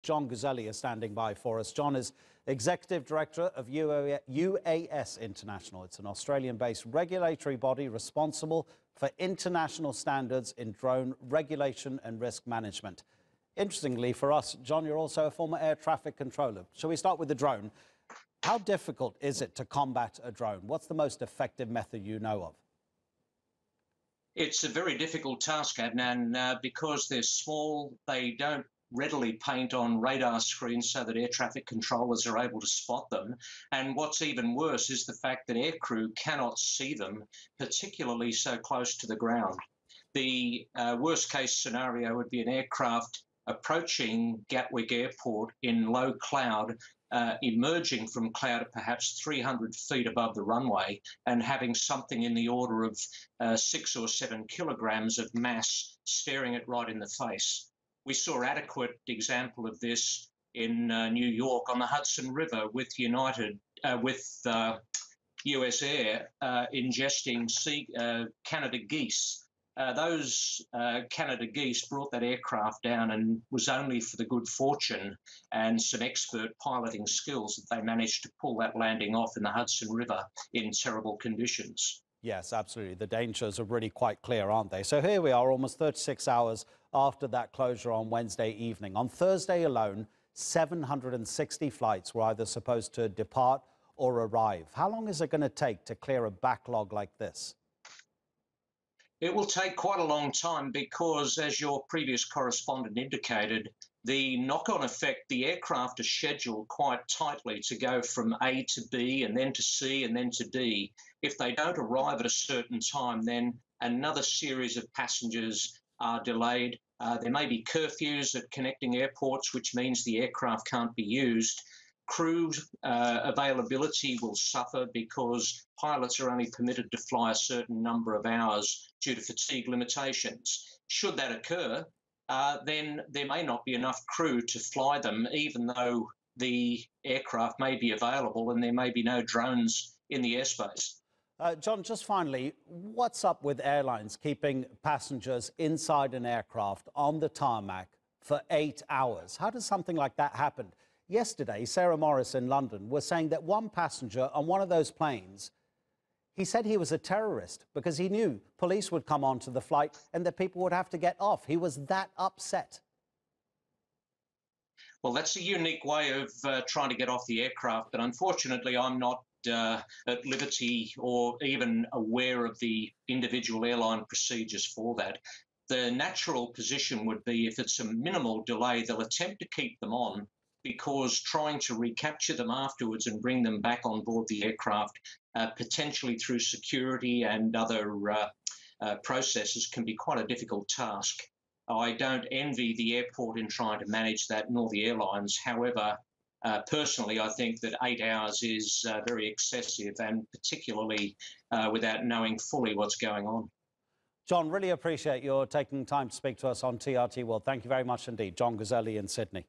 John Guselli is standing by for us. John is Executive Director of UAS International. It's an Australian-based regulatory body responsible for international standards in drone regulation and risk management. Interestingly for us, John, you're also a former air traffic controller. Shall we start with the drone? How difficult is it to combat a drone? What's the most effective method you know of? It's a very difficult task, Adnan, because they're small. They don't readily paint on radar screens so that air traffic controllers are able to spot them. And what's even worse is the fact that aircrew cannot see them, particularly so close to the ground. The worst case scenario would be an aircraft approaching Gatwick Airport in low cloud, emerging from cloud at perhaps 300 feet above the runway and having something in the order of 6 or 7 kilograms of mass staring it right in the face. We saw adequate example of this in New York on the Hudson River with US Air ingesting Canada geese. Those Canada geese brought that aircraft down, and was only for the good fortune and some expert piloting skills that they managed to pull that landing off in the Hudson River in terrible conditions. Yes, absolutely. The dangers are really quite clear, aren't they? So here we are, almost 36 hours after that closure on Wednesday evening. On Thursday alone, 760 flights were either supposed to depart or arrive. How long is it going to take to clear a backlog like this? It will take quite a long time because, as your previous correspondent indicated, the knock-on effect, the aircraft are scheduled quite tightly to go from A to B and then to C and then to D. If they don't arrive at a certain time, then another series of passengers are delayed. There may be curfews at connecting airports, which means the aircraft can't be used. Crew availability will suffer because pilots are only permitted to fly a certain number of hours due to fatigue limitations. Should that occur, then there may not be enough crew to fly them, even though the aircraft may be available and there may be no drones in the airspace. John, just finally, what's up with airlines keeping passengers inside an aircraft on the tarmac for 8 hours? How does something like that happen? Yesterday, Sarah Morris in London was saying that one passenger on one of those planes, he said he was a terrorist because he knew police would come onto the flight and that people would have to get off. He was that upset. Well, that's a unique way of trying to get off the aircraft, but unfortunately I'm not at liberty or even aware of the individual airline procedures for that. The natural position would be, if it's a minimal delay, they'll attempt to keep them on, because trying to recapture them afterwards and bring them back on board the aircraft, potentially through security and other processes, can be quite a difficult task. I don't envy the airport in trying to manage that, nor the airlines. However, personally, I think that 8 hours is very excessive, and particularly without knowing fully what's going on. John, really appreciate your taking time to speak to us on TRT World. Thank you very much indeed. John Guselli in Sydney.